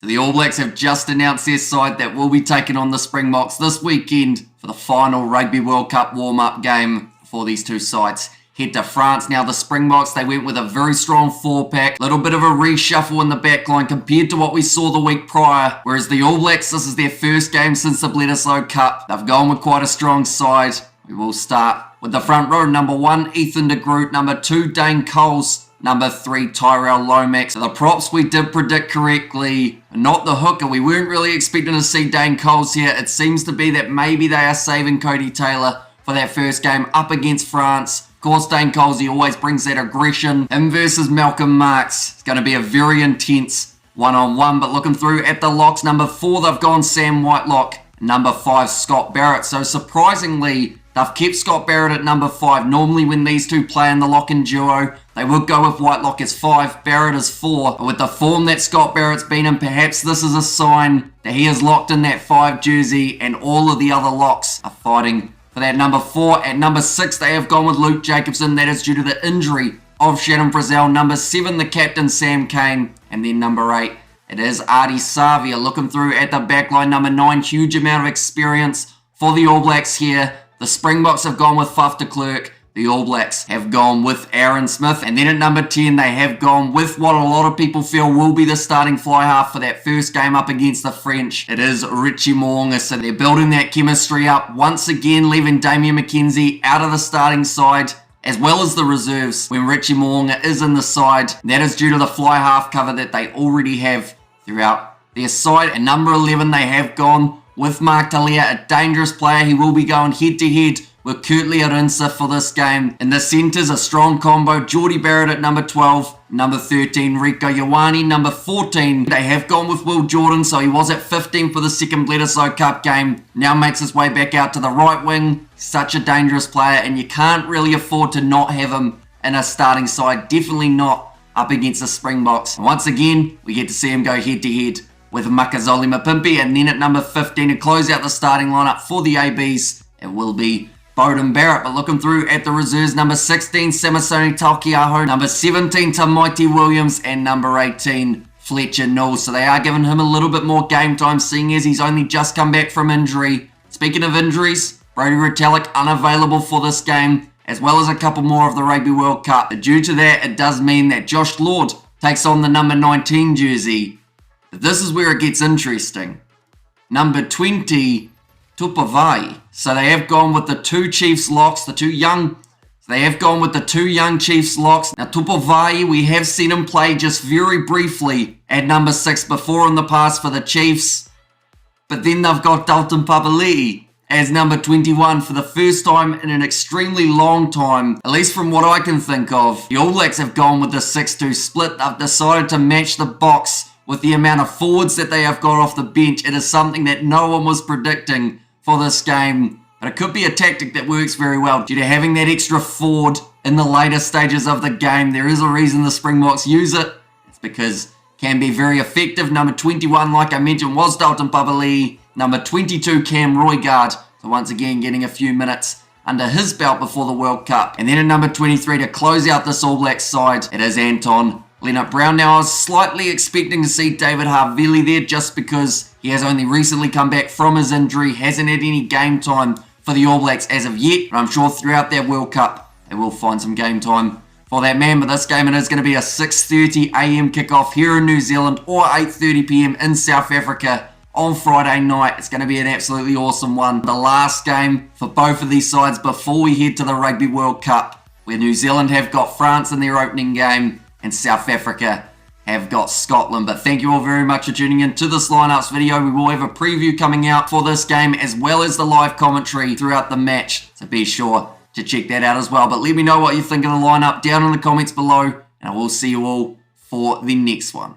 So the All Blacks have just announced their side that will be taking on the Springboks this weekend for the final Rugby World Cup warm-up game for these two sides. Head to France. Now the Springboks, they went with a very strong four-pack. Little bit of a reshuffle in the backline compared to what we saw the week prior. Whereas the All Blacks, this is their first game since the Bledisloe Cup. They've gone with quite a strong side. We will start with the front row. Number 1, Ethan de Groot. Number 2, Dane Coles. Number 3, Tyrell Lomax. So the props we did predict correctly, not the hooker. We weren't really expecting to see Dane Coles here. It seems to be that maybe they are saving Cody Taylor for that first game up against France. Of course, Dane Coles, he always brings that aggression. Him versus Malcolm Marx. It's going to be a very intense one-on-one. But looking through at the locks, number 4, they've gone Sam Whitelock. Number 5, Scott Barrett. So surprisingly, they've kept Scott Barrett at number 5. Normally when these two play in the lock-in duo, they would go with Whitelock as 5, Barrett as 4. But with the form that Scott Barrett's been in, perhaps this is a sign that he is locked in that 5 jersey and all of the other locks are fighting for that number 4. At number 6, they have gone with Luke Jacobson. That is due to the injury of Shannon Frizzell. Number 7, the captain, Sam Cane. And then number 8, it is Artie Savia. Looking through at the back line, number 9, huge amount of experience for the All Blacks here. The Springboks have gone with Faf de Klerk. The All Blacks have gone with Aaron Smith. And then at number 10, they have gone with what a lot of people feel will be the starting fly half for that first game up against the French. It is Richie Mo'unga. So they're building that chemistry up. Once again, leaving Damian McKenzie out of the starting side, as well as the reserves when Richie Mo'unga is in the side. That is due to the fly half cover that they already have throughout their side. At number 11, they have gone with Mark Talia, a dangerous player. He will be going head-to-head with Kurtley Arinsa for this game. In the centres, a strong combo. Geordie Barrett at number 12. Number 13, Rico Ioane. Number 14, they have gone with Will Jordan, so he was at 15 for the second Bledisloe Cup game. Now makes his way back out to the right wing. Such a dangerous player, and you can't really afford to not have him in a starting side. Definitely not up against the Springboks. And once again, we get to see him go head-to-head with Makazole Mapimpi. And then at number 15, to close out the starting lineup for the ABs, it will be Beauden Barrett. But looking through at the reserves, number 16, Samasoni Taukei'aho. Number 17, Tamaiti Williams. And number 18, Fletcher Knowles. So they are giving him a little bit more game time, seeing as he's only just come back from injury. Speaking of injuries, Brodie Retallick unavailable for this game, as well as a couple more of the Rugby World Cup. But due to that, it does mean that Josh Lord takes on the number 19 jersey. But this is where it gets interesting. Number 20, Tupavai. So they have gone with the 2 Chiefs locks, they have gone with the 2 young Chiefs locks. Now Tupavai, we have seen him play just very briefly at number 6 before in the past for the Chiefs. But then they've got Dalton Papali'i as number 21 for the first time in an extremely long time, at least from what I can think of. The All Blacks have gone with the 6-2 split. They've decided to match the box with the amount of forwards that they have got off the bench. It is something that no one was predicting for this game, but it could be a tactic that works very well due to having that extra forward in the later stages of the game. There is a reason the Springboks use it. It's because it can be very effective. Number 21, like I mentioned, was Dalton Papali'i. Number 22, Cam Roigard. So once again, getting a few minutes under his belt before the World Cup. And then at number 23, to close out this All Blacks side, it is Anton Lienert-Brown. Now, I was slightly expecting to see David Havili there just because he has only recently come back from his injury, hasn't had any game time for the All Blacks as of yet. But I'm sure throughout that World Cup, they will find some game time for that man. But this game, it is going to be a 6:30 a.m. kickoff here in New Zealand or 8:30 p.m. in South Africa on Friday night. It's going to be an absolutely awesome one. The last game for both of these sides before we head to the Rugby World Cup, where New Zealand have got France in their opening game and South Africa have got Scotland. But thank you all very much for tuning in to this lineups video. We will have a preview coming out for this game as well as the live commentary throughout the match, so be sure to check that out as well. But let me know what you think of the lineup down in the comments below, and I will see you all for the next one.